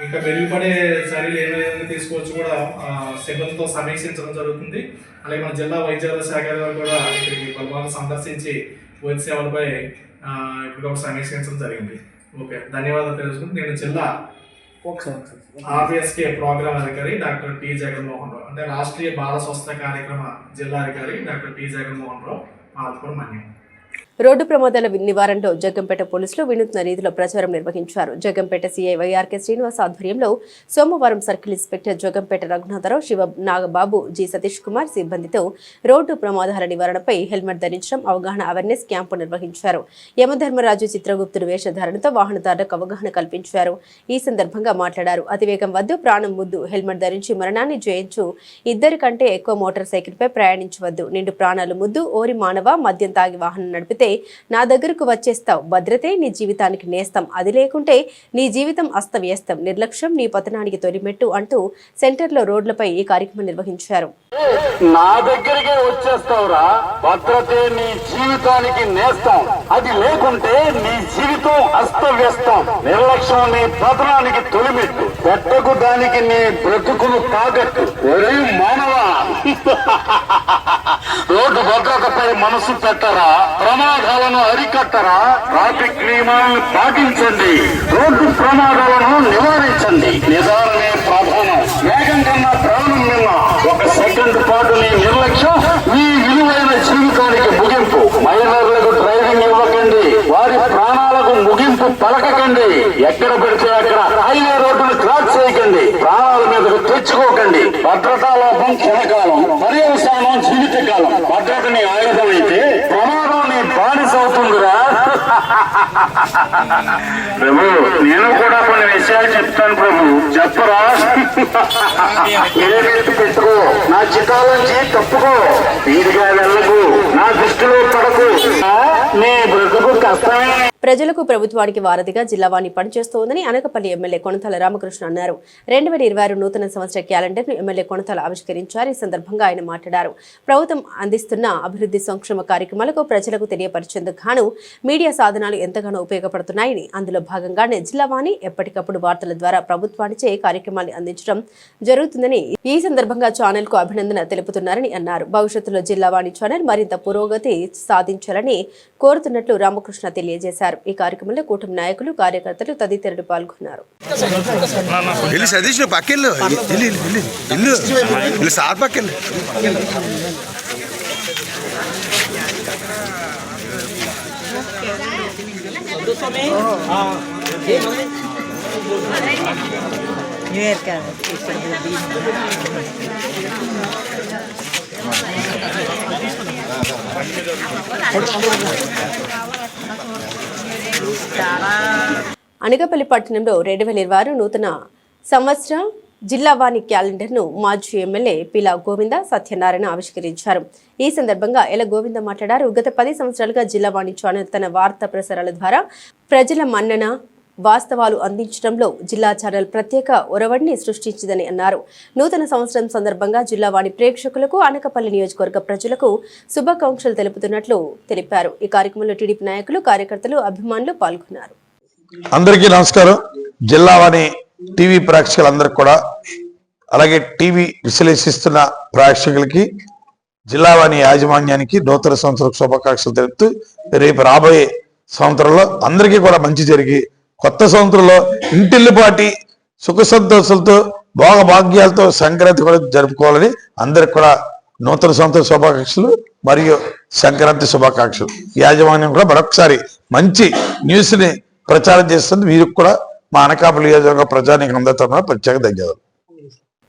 ఇంకా మెరుగుపడే చర్యలు ఏమైనా తీసుకోవచ్చు కూడా సిబ్బందితో సమీక్షించడం జరుగుతుంది. అలాగే మన జిల్లా వైద్యారోగ్య శాఖ కూడా ఇక్కడికి పలుమార్లు సందర్శించి వైద్య సేవలపై ఎప్పటికప్పుడు సమీక్షించడం జరిగింది. ఓకే, ధన్యవాదాలు తెలుసుకుంటూ నేను జిల్లా ఆర్బీఎస్కే ప్రోగ్రామ్ అధికారి డాక్టర్ టి జగన్మోహన్ రావు, అంటే రాష్ట్రీయ బాల స్వస్థ కార్యక్రమ జిల్లా అధికారి డాక్టర్ టి జగన్మోహన్ రావు, పాల్గొన మన్యం. రోడ్డు ప్రమాదాల నివారణలో జగ్గంపేట పోలీసులు వినూత్న రీతిలో ప్రచారం నిర్వహించారు. జగ్గంపేట సీఐ వైఆర్కే శ్రీనివాస్ ఆధ్వర్యంలో సోమవారం circle inspector Jaggampeta Raghunatha Rao, Shiva Nagababu, G Satish Kumar సిబ్బందితో రోడ్డు ప్రమాదాల నివారణపై హెల్మెట్ ధరించడం, అవగాహన అవేర్నెస్ క్యాంపు నిర్వహించారు. యమధర్మరాజు చిత్రగుప్తుడు వేషధారణతో వాహనదారులకు అవగాహన కల్పించారు. ఈ సందర్భంగా మాట్లాడారు. అతివేగం వద్దు, ప్రాణం ముద్దు, హెల్మెట్ ధరించి మరణాన్ని జయించు, ఇద్దరి కంటే ఎక్కువ మోటార్ సైకిల్పై ప్రయాణించవద్దు, నిండు ప్రాణాలు ముద్దు, ఓరి మానవ, మద్యం తాగి వాహనం నడిపితే నా దగ్గరకు వచ్చేస్తావు, భద్రతే నీ జీవితానికి నేస్తం, అది లేకుంటే నీ జీవితం అస్తవ్యస్తం, నిర్లక్ష్యం నీ పతనానికి తొలిమెట్టు అంటూ సెంటర్లో రోడ్లపై ఈ కార్యక్రమం నిర్వహించారు. నా దగ్గరికే వచ్చేస్తావురా, భద్రతే నీ జీవితానికి నేస్తం, అది లేకుంటే నీ జీవితం అస్తవ్యస్తం, నిర్లక్ష్యం నీ పతనానికి తొలిమెట్టు, పెట్టకు దానికి నీ బ్రతుకును తాకట్టు, ఒరే మానవా రోడ్డు భద్రతపై మనసు పెట్టరా, ప్రమాదాలను అరికట్టరా, ట్రాఫిక్ నియమాలను పాటించండి, రోడ్డు ప్రమాదాలను నివారించండి. నిదానమే ప్రధానం, వేగం కన్నా ప్రాణం నిన్న. ఒక సెకండ్ పాటు నీ నిర్లక్ష్యం మీ విలువైన జీవితానికి ముగింపు. మైనర్లకు డ్రైవింగ్ ఇవ్వకండి, వారి ప్రాణాలకు ముగింపు పలకకండి. ఎక్కడ పెడితే అక్కడ హైవే రోడ్డును క్రాస్ చేయకండి, ప్రాణాల మీదకు తెచ్చుకోకండి. భద్రతా లోపం క్షణకాలం, పర్యవసానం జీవితకాలం. భద్రత నీ ఆయుధం అయితే ప్రమాదం నీ బానిస అవుతుందిరా. ప్రభు, నేను కూడా కొన్ని విషయాలు చెప్తాను ప్రభు, చెప్పరా? ఏదెత్తి పెట్టుకో, నా చిత్తాలోంచి తప్పుకో, వీడిగా వెళ్ళకు, నా దృష్టిలో పడకు, నీ బ్రతుకు కష్టమే. ప్రజలకు ప్రభుత్వానికి వారధిగా జిల్లావాణి పనిచేస్తోందని అనకపల్లి ఎమ్మెల్యే కొనతాల రామకృష్ణ అన్నారు. 2026 నూతన సంవత్సర క్యాలెండర్ను ఎమ్మెల్యే కొనతాల ఆవిష్కరించారు. ఈ సందర్భంగా ఆయన మాట్లాడారు. ప్రభుత్వం అందిస్తున్న అభివృద్ధి సంక్షేమ కార్యక్రమాలకు ప్రజలకు తెలియపరిచేందుకు గాను మీడియా సాధనాలు ఎంతగానో ఉపయోగపడుతున్నాయని, అందులో భాగంగానే జిల్లావాణి ఎప్పటికప్పుడు వార్తల ద్వారా ప్రభుత్వానిచే కార్యక్రమాన్ని అందించడం జరుగుతుందని ఈ సందర్భంగా ఛానల్ కు అభినందన తెలుపుతున్నారని అన్నారు. భవిష్యత్తులో జిల్లావాణి ఛానల్ మరింత పురోగతి సాధించాలని కోరుతున్నట్లు రామకృష్ణ తెలియజేశారు. ఈ కార్యక్రమంలో కూటమి నాయకులు, కార్యకర్తలు తదితరులు పాల్గొన్నారు. అనకాపల్లి పట్టణంలో 2026 నూతన సంవత్సర జిల్లావాణి క్యాలెండర్ను మాజీ ఎమ్మెల్యే పిలా గోవింద సత్యనారాయణ ఆవిష్కరించారు. ఈ సందర్భంగా ఎల గోవింద మాట్లాడారు. గత 10 సంవత్సరాలుగా జిల్లావాణి ఛానల్ తన వార్తా ప్రసారాల ద్వారా ప్రజల మన్నన వాస్తవాలు అందించడంలో జిల్లా ఛానల్ ప్రత్యేక ఒరవడిని సృష్టించిందని అన్నారు. నూతన సంవత్సరం సందర్భంగా జిల్లావాణి ప్రేక్షకులకు అనకాపల్లి నియోజకవర్గ ప్రజలకు శుభాకాంక్షలు తెలుపుతున్నట్లు తెలిపారు. ఈ కార్యక్రమంలో టీడీపీ నాయకులు, కార్యకర్తలు, అభిమానులు పాల్గొన్నారు. అందరికీ నమస్కారం. జిల్లావాణి టీవీ ప్రేక్షకులందరికీ కూడా, అలాగే టీవీ విశ్లేషిస్తున్న ప్రేక్షకులకి, జిల్లావాణి యాజమాన్యానికి నూతన సంవత్సర శుభాకాంక్షలు తెలుపుతూ రేపు రాబోయే సంవత్సరంలో అందరికీ కూడా మంచి జరిగి కొత్త సంవత్సరంలో ఇంటిల్లిపాటి సుఖ సంతోషాలతో భోగభాగ్యాలతో సంక్రాంతి కూడా జరుపుకోవాలని అందరికి కూడా నూతన సంవత్సర శుభాకాంక్షలు మరియు సంక్రాంతి శుభాకాంక్షలు. యాజమాన్యం కూడా మరొకసారి మంచి న్యూస్ ని ప్రచారం చేస్తుంది. వీరికి కూడా మా అనకాపల్లి నియోజకవర్గ ప్రజానికి అందరితో ప్రత్యేక ధన్యవాదాలు.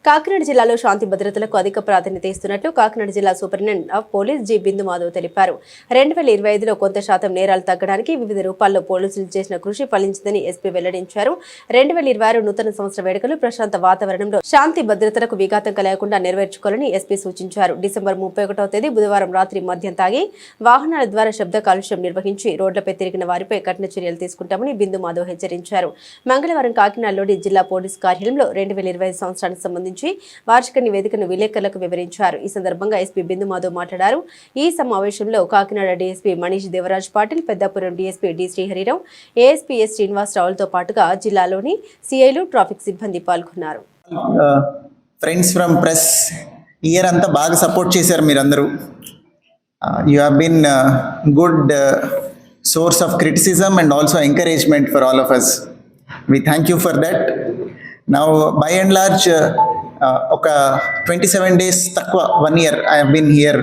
కాకినాడ జిల్లాలో శాంతి భద్రతలకు అధిక ప్రాధాన్యత ఇస్తున్నట్లు కాకినాడ జిల్లా సూపరింటెండెంట్ ఆఫ్ పోలీస్ జి బిందు మాధవ్ తెలిపారు. 2025లో కొంత శాతం నేరాలు తగ్గడానికి వివిధ రూపాల్లో పోలీసులు చేసిన కృషి ఫలించిందని ఎస్పీ వెల్లడించారు. 2026 నూతన సంవత్సర వేడుకలు ప్రశాంత వాతావరణంలో శాంతి భద్రతలకు విఘాతం కలగకుండా నెరవేర్చుకోవాలని ఎస్పీ సూచించారు. డిసెంబర్ 31వ తేదీ బుధవారం రాత్రి మద్యం తాగి వాహనాల ద్వారా శబ్ద కాలుష్యం నిర్వహించి రోడ్లపై తిరిగిన వారిపై కఠిన చర్యలు తీసుకుంటామని బిందు మాధవ్ హెచ్చరించారు. మంగళవారం కాకినాడలోని జిల్లా పోలీస్ కార్యాలయంలో 2025 సంవత్సరానికి సంబంధించి వార్షిక నివేదికను విలేకరులకు వివరించారు. ఈ సందర్భంగా ఎస్పీ బిందు మాధవ్ మాట్లాడారు. ఈ సమావేశంలో Kakinada DSP Manish Devaraj Patil, Peddapuram DSP D Srihari Rao, ASP S శ్రీనివాసరావులతో పాటుగా జిల్లాలోని సిఐలు, ట్రాఫిక్ సిబ్బంది పాల్గొన్నారు. ఫ్రెండ్స్ ఫ్రమ్ ప్రెస్ ఇయర్ అంతా బాగా సపోర్ట్ చేశారు మీరందరూ. You have been good source of criticism and also encouragement for all of us. We thank you for that. Now by and large ఒక 27 days తక్కువ 1 year I have been here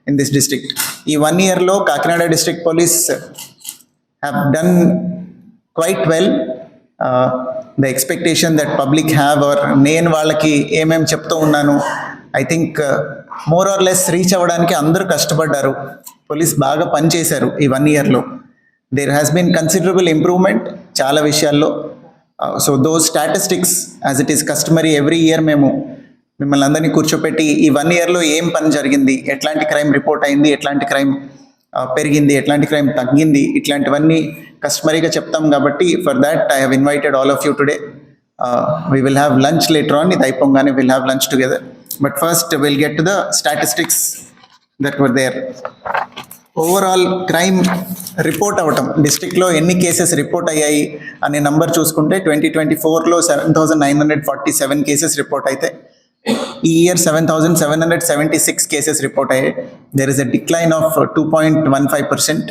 in this district. ఈ 1 yearలో Kakinada district police have done quite well. The expectation that public have, or నేను వాళ్ళకి ఏమేమి చెప్తూ ఉన్నాను, I think more or less reach అవ్వడానికి అందరూ కష్టపడ్డారు. పోలీస్ బాగా పనిచేశారు ఈ 1 yearలో. There has been considerable improvement చాలా విషయాల్లో. So those statistics as it is customary every year మేము మిమ్మల్ని అందరినీ కూర్చోపెట్టి ఈ 1 yearలో ఏం పని జరిగింది, ఎట్లాంటి క్రైమ్ రిపోర్ట్ అయింది, ఎట్లాంటి క్రైమ్ పెరిగింది, ఎట్లాంటి క్రైమ్ తగ్గింది, ఇట్లాంటివన్నీ కస్టమరీగా చెప్తాం. కాబట్టి for that I have invited all of you today. We will have lunch later on. ఇది అయిపోగానే will have lunch together. But first will get to the statistics that were there. Overall crime report అవ్వటం, డిస్ట్రిక్ట్లో ఎన్ని cases report అయ్యాయి అనే number చూసుకుంటే 2024లో 7,947 cases report అయితే ఈ ఇయర్ 7,776 కేసెస్ రిపోర్ట్ అయ్యాయి. There is a decline of 2.15%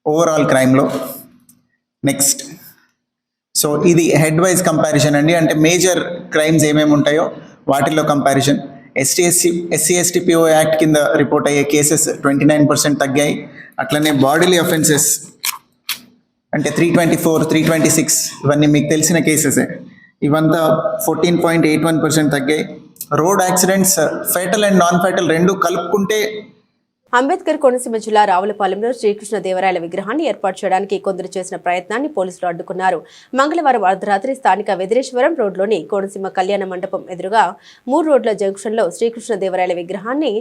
overall క్రైమ్లో. నెక్స్ట్, సో ఇది హెడ్ వైజ్ కంపారిజన్ అండి. అంటే మేజర్ క్రైమ్స్ ఏమేమి ఉంటాయో వాటిల్లో కంపారిజన్. ఎస్సీ/ఎస్టీ PO యాక్ట్ కింద రిపోర్ట్ అయ్యే కేసెస్ 29% తగ్గాయి. అట్లనే బాడీలీ అఫెన్సెస్ అంటే 324, 326 ఇవన్నీ మీకు తెలిసిన కేసెసే. ఇవంతా 14.81% తగ్గాయి. Road accidents fatal and non fatal రెండు కలుపుకుంటే అంబేద్కర్ కోనసీమ జిల్లా రావులపాలెంలో శ్రీకృష్ణదేవరాయల విగ్రహాన్ని ఏర్పాటు చేయడానికి కొందరు చేసిన ప్రయత్నాన్ని పోలీసులు అడ్డుకున్నారు. మంగళవారం అర్ధరాత్రి స్థానిక వెదిరేశ్వరం రోడ్లోని కోనసీమ కళ్యాణ మండపం ఎదురుగా 3 రోడ్ల జంక్షన్లో శ్రీకృష్ణదేవరాయల విగ్రహాన్ని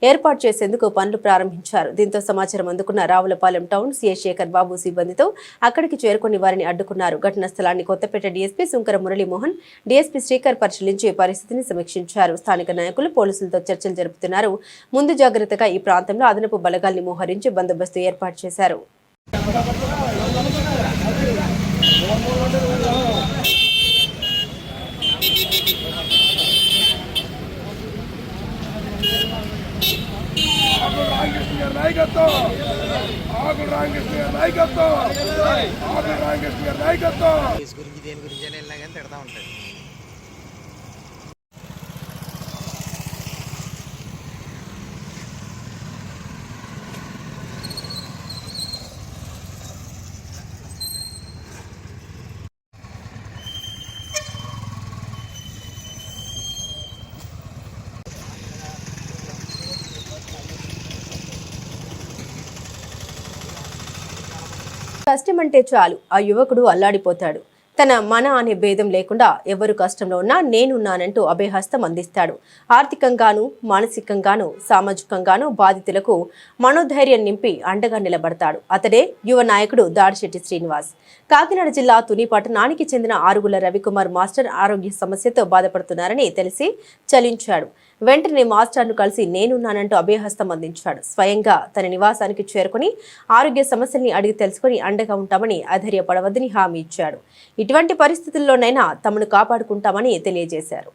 ఏర్పాటు చేసేందుకు పనులు ప్రారంభించారు. దీంతో సమాచారం అందుకున్న రావులపాలెం టౌన్ సిఐ శేఖర్ బాబు సిబ్బందితో అక్కడికి చేరుకుని వారిని అడ్డుకున్నారు. ఘటనా స్థలాన్ని కొత్తపేట డీఎస్పీ సుంకర మురళీమోహన్, డీఎస్పీ శ్రీకర్ పరిశీలించి పరిస్థితిని సమీక్షించారు. స్థానిక నాయకులు పోలీసులతో చర్చలు జరుపుతున్నారు. ముందు జాగ్రత్తగా ఈ ప్రాంతంలో అదనపు బలగాల్ని మోహరించి బందోబస్తు ఏర్పాటు చేశారు. కష్టమంటే చాలు ఆ యువకుడు అల్లాడిపోతాడు. తన మన అనే భేదం లేకుండా ఎవరు కష్టంలో ఉన్నా నేనున్నానంటూ అభయహస్తం అందిస్తాడు. ఆర్థికంగాను, మానసికంగాను, సామాజికంగాను బాధితులకు మనోధైర్యం నింపి అండగా నిలబడతాడు. అతడే యువ నాయకుడు దాడిశెట్టి శ్రీనివాస్. కాకినాడ జిల్లా తుని పట్టణానికి చెందిన ఆరుగుల రవికుమార్ మాస్టర్ ఆరోగ్య సమస్యతో బాధపడుతున్నారని తెలిసి చలించాడు. వెంటనే మాస్టర్ను కలిసి నేనున్నానంటూ అభయహస్తం అందించాడు. స్వయంగా తన నివాసానికి చేరుకుని ఆరోగ్య సమస్యల్ని అడిగి తెలుసుకుని అండగా ఉంటామని, అధైర్యపడవద్దని హామీ ఇచ్చాడు. ఇటువంటి పరిస్థితుల్లోనైనా తమను కాపాడుకుంటామని తెలియజేశారు.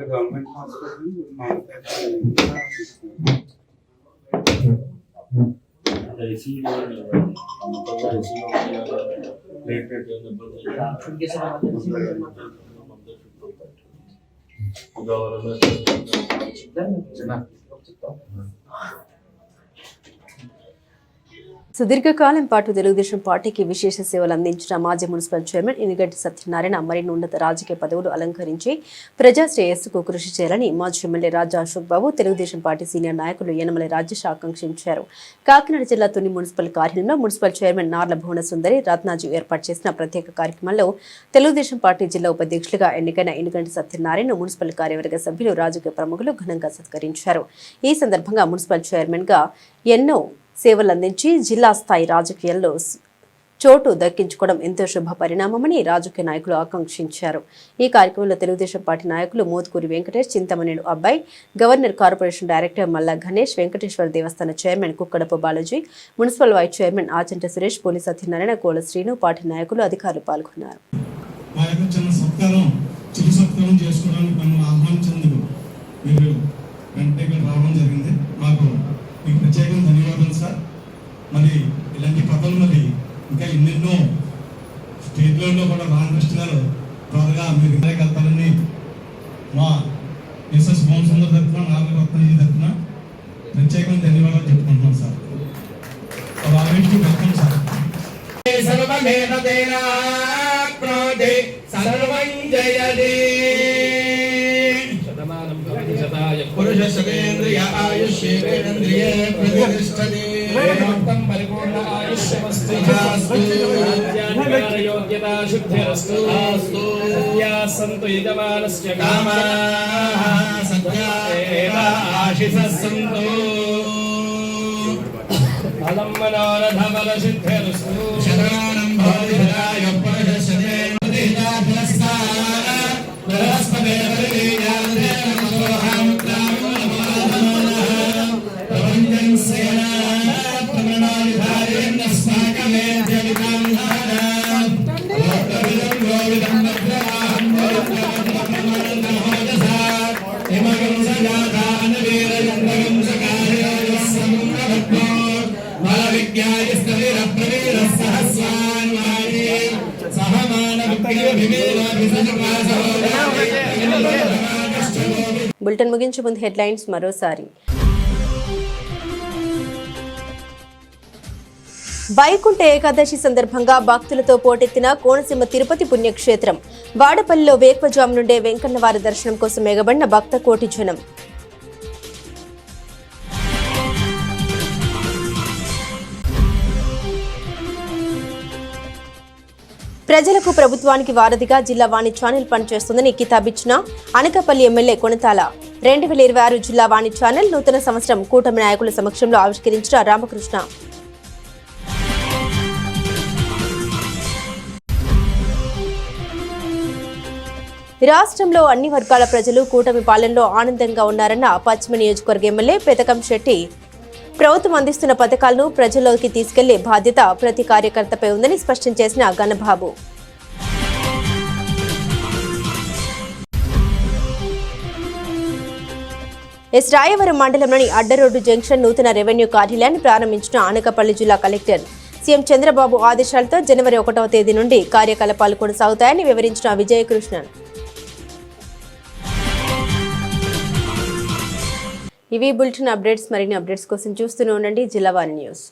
గవర్నమెంట్ హాస్పిటల్ సుదీర్ఘకాలం పాటు తెలుగుదేశం పార్టీకి విశేష సేవలు అందించిన మాజీ మున్సిపల్ చైర్మన్ ఇనిగంటి సత్యనారాయణ మరిన్ని ఉన్నత రాజకీయ పదవులు అలంకరించి ప్రజా శ్రేయస్సుకు కృషి చేయాలని మాజీ ఎమ్మెల్యే రాజా అశోక్ బాబు తెలుగుదేశం పార్టీ సీనియర్ నాయకులు యనమల రాజేష్ ఆకాంక్షించారు. కాకినాడ జిల్లా తుని మున్సిపల్ కార్యాలయంలో మున్సిపల్ చైర్మన్ నార్ల భువన సుందరి రత్నాజు ఏర్పాటు చేసిన ప్రత్యేక కార్యక్రమంలో తెలుగుదేశం పార్టీ జిల్లా ఉపాధ్యక్షులుగా ఎన్నికైన ఇనిగంటి సత్యనారాయణ మున్సిపల్ కార్యవర్గ సభ్యులు రాజకీయ ప్రముఖులు ఘనంగా సత్కరించారు. ఈ సందర్భంగా మున్సిపల్ చైర్మన్ గా ఎన్నో సేవలందించి జిల్లా స్థాయి రాజకీయాల్లో చోటు దక్కించుకోవడం ఎంతో శుభ పరిణామమని రాజకీయ నాయకులు ఆకాంక్షించారు. ఈ కార్యక్రమంలో తెలుగుదేశం పార్టీ నాయకులు మోదుకూరి వెంకటేష్, చింతమనేడు అబ్బాయి, గవర్నర్ కార్పొరేషన్ డైరెక్టర్ మల్లా గణేష్, వెంకటేశ్వర దేవస్థాన chairman Kukkadapu Balaji, municipal vice chairman Achanta Suresh, police Satyanarayana, Kola Srinu, party నాయకులు, అధికారులు పాల్గొన్నారు. మీకు ప్రత్యేకంగా ధన్యవాదాలు సార్. మరి ఇలాంటి పదవులు మరి ఇంకా ఎన్నెన్నో స్టేట్ లెవెల్లో కూడా రామకృష్ణ గారు త్వరగా మీరు కలపాలని మా ఎస్ఎస్ భవన్ తరఫున, నాలుగు రత్నజీ తరఫున ప్రత్యేకంగా ధన్యవాదాలు చెప్పుకుంటున్నాం సార్. Welcome sir. పురుషేంద్రియ ఆయుష్యేంద్రియే ప్రతిష్టతి వేదోక్తం పరిపూర్ణ ఆయుష్యమస్తు యోగ్యతా శుద్ధిరస్తు సంతు యజమానస్య కామాః సత్యాయేవ ఆశిసస్సంతు ఫలం మనోరథ బల సిద్ధిరస్తు శతమానం భవతి సదాయ పురుషేంద్రియే బులెటిన్ ముగించే ముందు హెడ్లైన్స్ మరోసారి. వైకుంఠ ఏకాదశి సందర్భంగా భక్తులతో పోటెత్తిన కోనసీమ తిరుపతి పుణ్యక్షేత్రం. వాడపల్లిలో వేకువజాము నుండే వెంకన్నవారి దర్శనం కోసం ఎగబడిన భక్త కోటి జనం. ప్రజలకు ప్రభుత్వానికి వారధిగా జిల్లా వాణి ఛానల్ పనిచేస్తుందని కితాబిచ్చిన అనకాపల్లి ఎమ్మెల్యే కొనతాల 2026 జిల్లా వాణి ఛానల్ నూతన సంవత్సరం కూటమి నాయకుల సమక్షంలో ఆవిష్కరించిన రామకృష్ణ. రాష్ట్రంలో అన్ని వర్గాల ప్రజలు కూటమి పాలనలో ఆనందంగా ఉన్నారన్న పశ్చిమ నియోజకవర్గ ఎమ్మెల్యే పెతకం శెట్టి. ప్రభుత్వం అందిస్తున్న పథకాలను ప్రజల్లోకి తీసుకెళ్లే బాధ్యత ప్రతి కార్యకర్తపై ఉందని స్పష్టం చేసిన గణబాబు. రాయవరం మండలంలోని అడ్డరోడ్డు జంక్షన్ నూతన రెవెన్యూ కార్యాలయాన్ని ప్రారంభించిన అనకాపల్లి జిల్లా కలెక్టర్ సీఎం చంద్రబాబు ఆదేశాలతో జనవరి 1వ తేదీ నుండి కార్యకలాపాలు కొనసాగుతాయని వివరించిన విజయకృష్ణన్. ఇవి బులెటిన్ అప్డేట్స్. మరిన్ని అప్డేట్స్ కోసం చూస్తూనే ఉండండి జిల్లా వాణి న్యూస్.